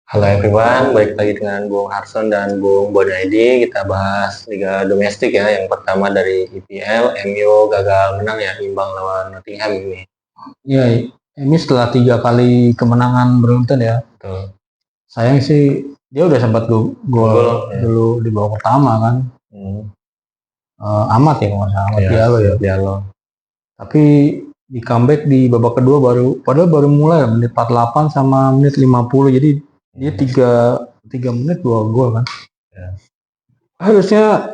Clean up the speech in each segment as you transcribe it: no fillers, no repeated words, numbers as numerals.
Halo everyone, balik lagi dengan Bung Harson dan Bung Bonaidi. Kita bahas Liga Domestik ya. Yang pertama dari IPL, MU gagal menang ya, imbang lawan Nottingham ini. Ya, ini setelah 3 kali kemenangan beruntun ya. Betul. Sayang sih dia udah sempat gol Ya. dulu di babak pertama kan. Amat ya kalau nggak salah, Ya, Diallo ya. Diallo. Tapi di comeback di babak kedua padahal baru mulai menit 48 sama menit 50. Jadi dia 3 menit 2 gol kan. Ya. Harusnya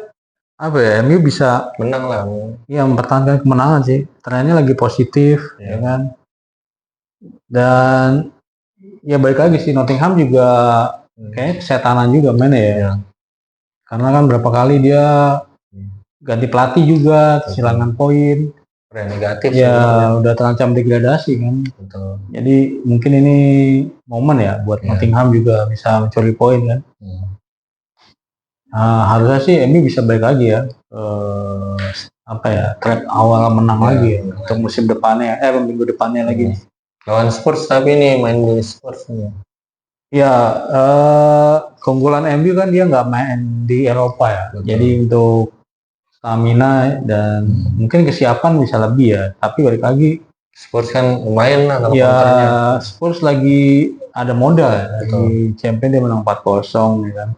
apa ya, MU bisa menang lah. Ya, mempertahankan kemenangan sih. Trennya lagi positif ya kan. Dan ya balik lagi sih, Nottingham juga kayaknya kesetanan juga mainnya ya. Karena kan berapa kali dia ganti pelatih juga, kehilangan poin. Negatif ya sebenarnya. Udah terancam degradasi kan. Betul. Jadi mungkin ini momen ya buat Nottingham juga bisa mencuri poin kan. Harusnya sih MU bisa balik lagi ya, track awal menang lagi ya, untuk musim depannya, minggu depannya lagi. Lawan Spurs tapi ini main di Spurs nih. Ya, keunggulan MU kan dia nggak main di Eropa ya. Betul. Jadi untuk stamina dan mungkin kesiapan bisa lebih ya. Tapi balik lagi, Spurs kan lumayan lah kalau konternya. Spurs lagi ada modal ya. Di Champions dia menang 4-0 ya kan.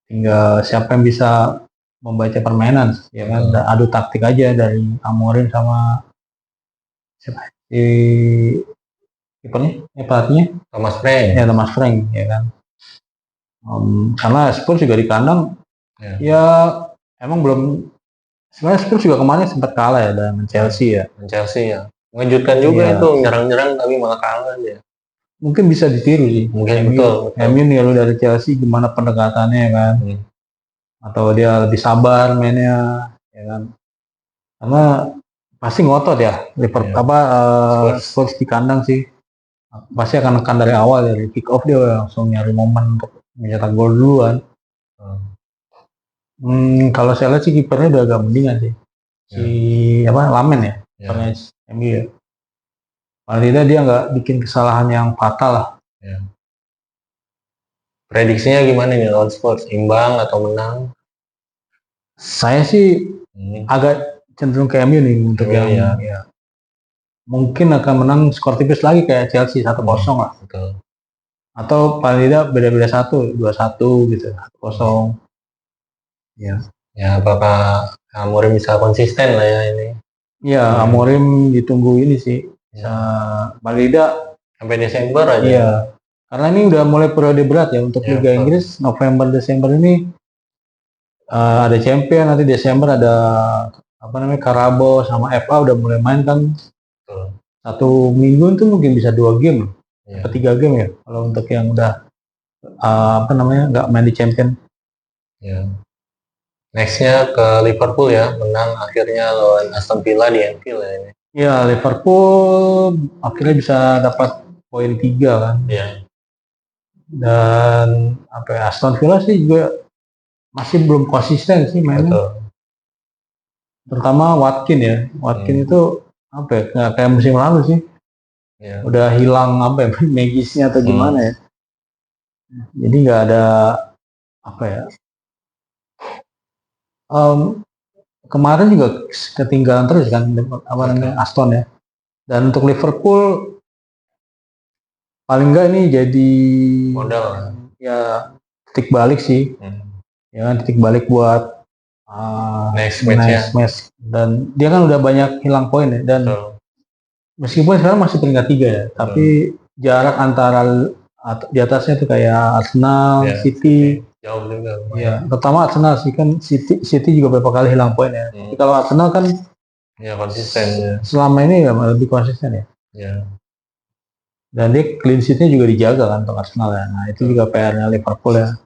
Tinggal siapa yang bisa membaca permainan ya kan. Adu taktik aja dari Amorim sama siapa? Pelatihnya Thomas Frank. Ya, Thomas Frank ya kan. Karena Spurs juga di kandang ya emang belum, sebenarnya Spurs juga kemarin sempat kalah ya dengan Chelsea ya. Mengejutkan juga itu, nyerang-nyerang tapi malah kalah ya. Mungkin bisa ditiru sih. Mungkin betul. MU nih kalau dari Chelsea gimana pendekatannya kan. Atau dia lebih sabar mainnya ya kan. Karena pasti ngotot ya Liverpool Spurs di kandang sih. Pasti akan nekan dari awal, dari kick off dia langsung nyari momen untuk mencetak gol duluan. Kalau saya lihat sih kipernya udah agak mendingan sih. Lamen ya, kipernya MU ya. Paling tidak dia nggak bikin kesalahan yang fatal lah. Prediksinya gimana nih lawan Spurs? Imbang atau menang? Saya sih agak cenderung ke MU nih untuk ya. Mungkin akan menang skor tipis lagi kayak Chelsea 1-0 lah. Betul. Atau paling tidak beda-beda 2-1 gitu, 1-0. Ya, apakah Amorim bisa konsisten lah ya ini? Ya, Amorim ditunggu ini sih. Paling tidak sampai Desember aja. Iya. Karena ini udah mulai periode berat ya untuk Liga Inggris. November, Desember ini ada Champion, nanti Desember ada Carabao sama FA udah mulai main kan. Satu minggu itu mungkin bisa 2 game atau 3 game ya kalau untuk yang udah nggak main di Champion. Nextnya ke Liverpool ya, menang akhirnya lawan Aston Villa di Anfield ya ini. Ya, Liverpool akhirnya bisa dapat poin 3 kan. Dan Aston Villa sih juga masih belum konsisten sih mainnya. Terutama Watkins ya. Watkins itu nggak kayak musim lalu sih. Udah hilang magisnya atau gimana ya. Jadi nggak ada kemarin juga ketinggalan terus kan Aston ya. Dan untuk Liverpool paling enggak ini jadi modal ya, titik balik sih. Ya kan, titik balik buat next match. Dan dia kan udah banyak hilang poin ya. Dan meskipun sekarang masih peringkat 3 ya, tapi jarak antara di atasnya tuh kayak Arsenal, City jauh juga. Ya, terutama Arsenal sih kan. City juga beberapa kali hilang poin ya. Tapi kalau Arsenal kan konsisten ya. Selama ini ya lebih konsisten ya. Dan dia clean sheet-nya juga dijaga kan untuk Arsenal ya. Nah, itu juga PR-nya Liverpool ya.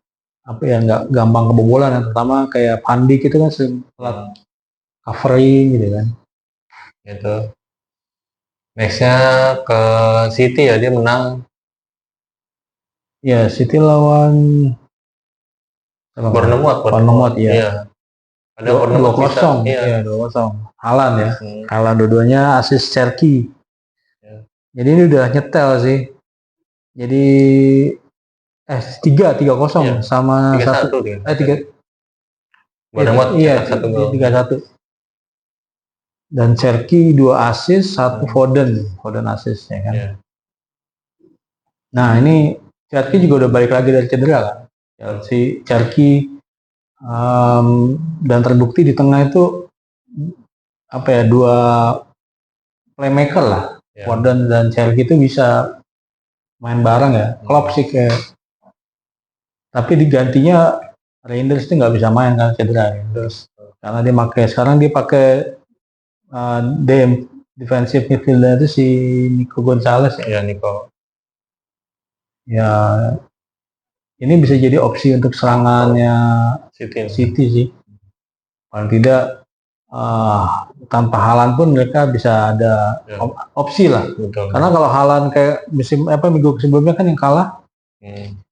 Nggak gampang kebobolan ya. Terutama kayak Van Dijk itu kan sering telat covering gitu kan. Itu. Nextnya ke City ya, dia menang. Ya, City lawan Bournemouth ya. Ada 2-0. Iya, 2-0. Haaland ya. Haaland dua-duanya assist Cherki. Jadi ini udah nyetel sih. Jadi 3-0 Iya. sama 3-1 satu 3 Bournemouth iya cetak 1 gol. 3-1. Dan Cherki 2 assist, 1 Foden assist ya kan. Iya. Nah ini Cherki juga udah balik lagi dari cedera kan. Si Cherki dan terbukti di tengah itu apa ya, 2 playmaker lah. Iya. Foden dan Cherki itu bisa main bareng ya. Klopp sih kayak, tapi digantinya Reinders itu nggak bisa main kan, cedera ya. Terus karena sekarang dia pakai defensive midfielder itu si Nico Gonzalez ya. Iya, Nico. Ya ini bisa jadi opsi untuk serangannya City sih. Paling tidak tanpa Haaland pun mereka bisa ada opsi lah. Betul. Karena kalau Haaland kayak minggu sebelumnya kan yang kalah,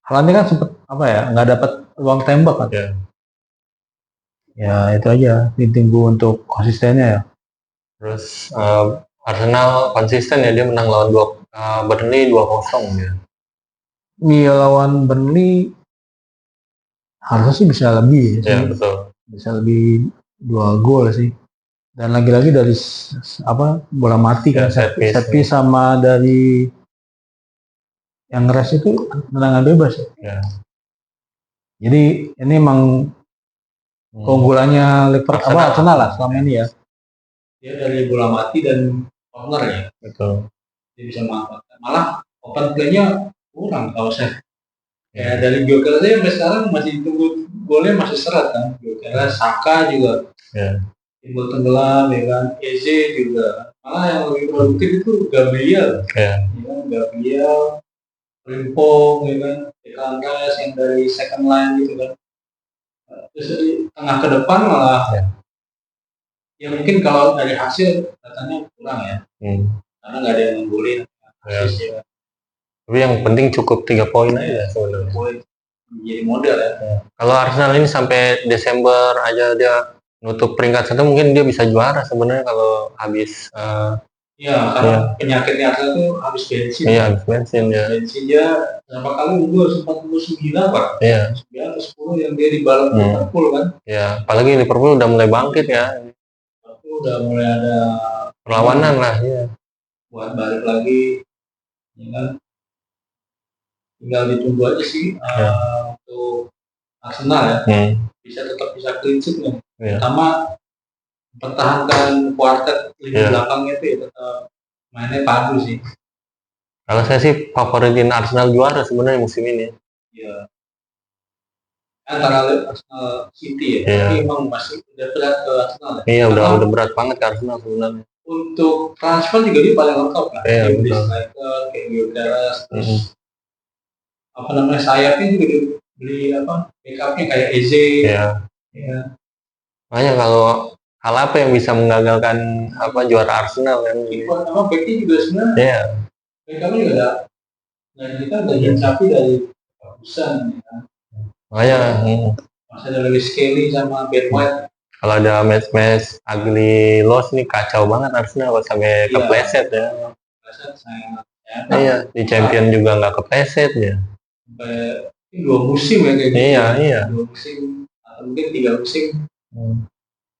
Haaland kan sempet nggak dapat ruang tembak kan. Ya itu aja, ditunggu untuk konsistennya ya. Terus Arsenal konsisten ya, dia menang lawan Burnley 2-0 ya. Iya, lawan Burnley harusnya sih bisa lebih ya. Betul. Bisa lebih 2 gol sih. Dan lagi-lagi dari bola mati kan, set piece sama dari yang ngeres itu tendangan bebas ya. Jadi ini emang keunggulannya Arsenal lah selama ini ya. Dia dari bola mati dan corner ya. Betul. Dia bisa manfaatkan. Malah open play-nya kurang kalau saya. Kayak dari Gyökeres sampai sekarang masih tunggu golnya, masih seret kan. Gyökeres, Saka juga. Timbul tenggelam ya kan. Eze juga. Malah yang lebih produktif itu Gabriel. Gabriel, Frimpong ya kan. Declan Rice yang dari second line gitu kan. Terus di tengah ke depan malah ya mungkin kalau dari hasil katanya kurang ya. Karena nggak ada yang menggolin. Tapi yang penting cukup 3 poin aja sebenarnya. Jadi modal ya. Kalau Arsenal ini sampai Desember aja dia nutup peringkat 1, mungkin dia bisa juara sebenarnya kalau habis. Karena penyakitnya Arsenal tuh habis bensin. Iya, habis bensin ya. Bensin dia berapa kali unggul, 49 Pak. Iya. 9 atau 10 yang dia dibalap Liverpool kan. Iya, apalagi Liverpool udah mulai bangkit ya. Liverpool udah mulai ada perlawanan lah ya. Buat balik lagi, ya kan. Tinggal ditunggu aja sih untuk Arsenal ya. Tetap bisa clean sheet nih. Pertama pertahankan kuartet lini belakangnya itu ya, tetap mainnya padu sih. Kalau saya sih favoritin Arsenal juara sebenarnya musim ini. Iya. Antara Arsenal City ya, tapi emang masih udah berat ke Arsenal ya. Iya, udah berat banget ke Arsenal sebenarnya. Untuk transfer juga dia paling lengkap kan. Iya, beli striker kayak Gyökeres, terus sayapnya juga dibeli backupnya kayak Eze. Iya. Makanya kalau hal apa yang bisa menggagalkan juara Arsenal kan? Backnya juga sebenarnya. Iya. Backupnya juga ada. Dan kita udah sapi dari bagusan ya kan. Makanya masih ada Lewis Kelly sama Ben White. Kalau ada match ugly loss nih kacau banget Arsenal sampai kepleset ya. Iya, di champion juga nggak kepleset ya. Sampai 2 musim ya kayak gitu. Iya. 2 musim atau mungkin 3 musim.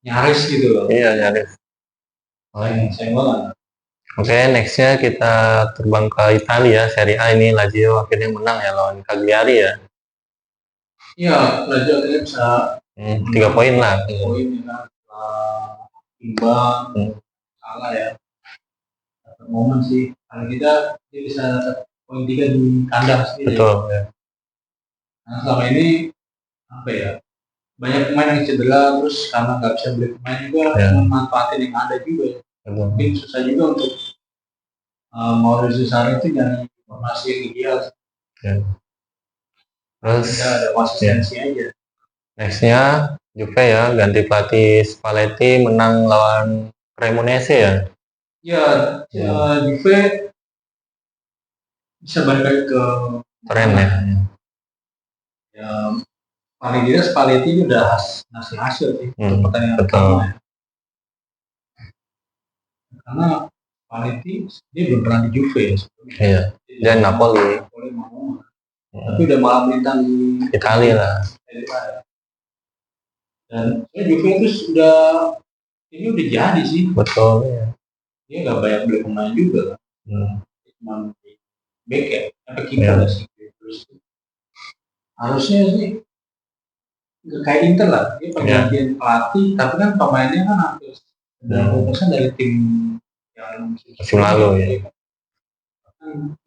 Nyaris gitu loh. Iya, nyaris. Sayang banget. Oke, nextnya kita terbang ke Italia, Serie A ini Lazio akhirnya menang ya lawan Cagliari ya. Iya, Lazio akhirnya bisa 3 poin lah. 3 poin ya kan. Imbang, kalah ya. Dapat momen sih. Kalau kita dia bisa dapat poin 3 di kandang sendiri. Betul. Ya. Nah selama ini banyak pemain yang cedera, terus karena nggak bisa beli pemain juga manfaatin yang ada juga ya. Mungkin susah juga untuk Maurizio Sarri itu nyari informasi yang ideal. Terus ada konsistensi aja. Nextnya Juve ya, ganti pelatih Spalletti, menang lawan Cremonese ya. Juve bisa balik lagi ke tren ya. Paling tidak Spalletti ini udah ngasih hasil sih untuk pertandingan pertama ya. Karena Spalletti dia belum pernah di Juve ya sebelumnya. Iya. Dan Napoli. Napoli mau. Tapi udah malah melintang di Italia lah. Dan Juventus ini udah jadi sih. Betul ya. Dia nggak banyak beli pemain juga. Cuma back ya, apa kiper sih. Terus harusnya sih nggak kayak Inter lah, dia pergantian pelatih, tapi kan pemainnya kan hampir 90% dari tim yang musim lalu ya.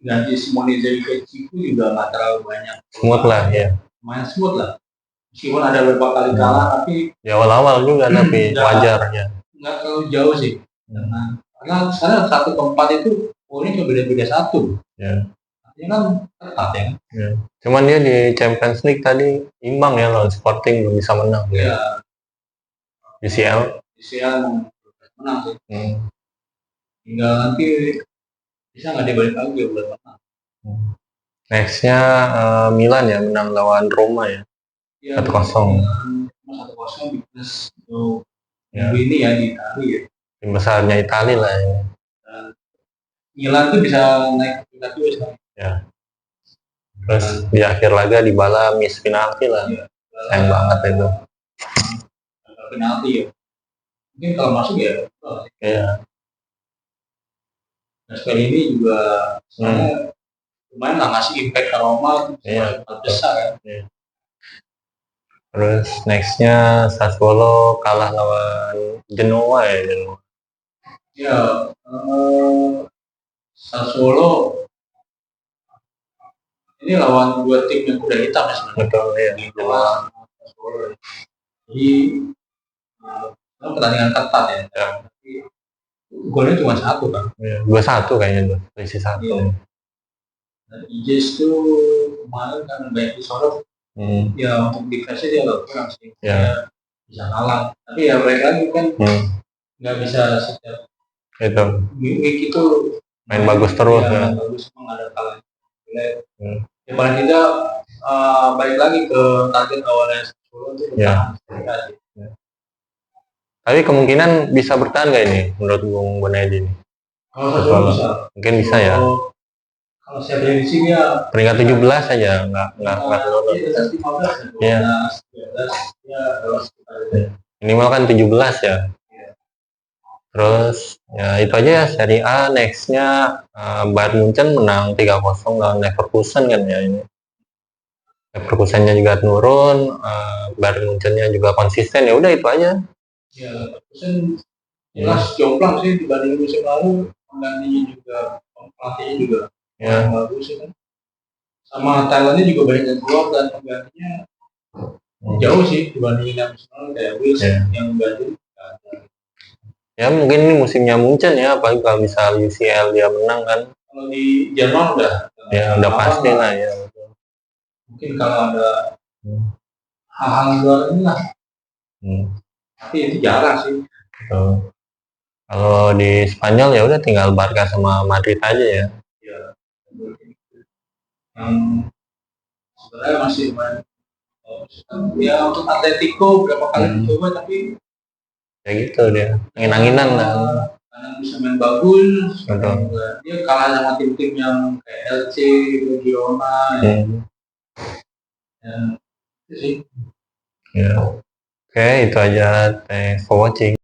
Ganti Simone Inzaghi juga nggak terlalu banyak. Smooth lah ya. Main smooth lah. Meskipun ada beberapa kali kalah, tapi di awal-awal juga tapi wajar ya. Nggak terlalu jauh sih. Karena sekarang 1-4 itu poinnya cuma beda-beda 1. Ya. Artinya kan ketat ya. Ya. Cuman dia di Champions League tadi imbang ya lawan Sporting, belum bisa menang. Iya. UCL menang sih. Tinggal nanti bisa nggak dia balik lagi buat menang. Nextnya Milan ya menang lawan Roma ya. 1-0. 1-0 plus ini ya di Italia ya. Tim besarnya Italia lah ini. Milan tuh bisa naik ke peringkat 2 sekarang. Ya. Terus di akhir laga Dybala miss penalti lah. Sayang banget itu. Penalti ya. Mungkin kalau masuk ya. Iya. Nah sekali ini juga lumayan nggak ngasih impact ke Roma. Iya. Besar ya. Iya. Terus nextnya Sassuolo kalah lawan Genoa ya. Ya, Sassuolo ini lawan 2 tim yang kuda hitam ya sebenarnya. Betul ya. Jadi pertandingan ketat ya. Golnya cuma 1 kan. Ya, 2-1 kayaknya tuh, selisih 1. Iya. Dan Ijes tuh kemarin kan banyak disorot. Ya untuk defense dia agak kurang sih. Ya. Bisa kalah. Tapi ya mereka lagi kan nggak bisa setiap week itu main bagus terus ya. Bagus memang ada kalah. Ya paling tidak balik lagi ke target awalnya 10 itu bertahan. Ya. Tapi kemungkinan bisa bertahan nggak ini menurut Bung Bonaidi ini? Kalau bisa. Mungkin bisa ya. Kalau saya prediksi dia peringkat 17 saja, nggak lolos. Iya. Minimal kan 17 ya. Terus ya itu aja ya Serie A. Nextnya Bayern Munchen menang 3-0 lawan Leverkusen kan ya ini. Leverkusennya juga turun, Bayern Munchennya juga konsisten, ya udah itu aja. Ya Leverkusen jelas jomplang sih dibanding musim lalu, penggantinya juga pelatihnya juga bagus ya kan. Sama Thailandnya juga banyak yang keluar dan penggantinya jauh sih dibandingin yang musim lalu kayak Wilson yang ganti. Ya mungkin ini musimnya Munchen ya, apalagi kalau misal UCL dia menang kan. Kalau di Jerman udah pasti lah ya. Mungkin kalau ada hal-hal luar ini lah. Tapi itu jarang sih. Kalau di Spanyol ya udah tinggal Barca sama Madrid aja ya. Yang sebenarnya masih main. Ya untuk Atletico berapa kali dicoba tapi ya gitu dia, angin-anginan lah. Kadang bisa main bagus, dia kalah sama tim-tim yang kayak LC, Girona. Ya, itu sih. Ya. Oke, itu aja. Thanks for watching.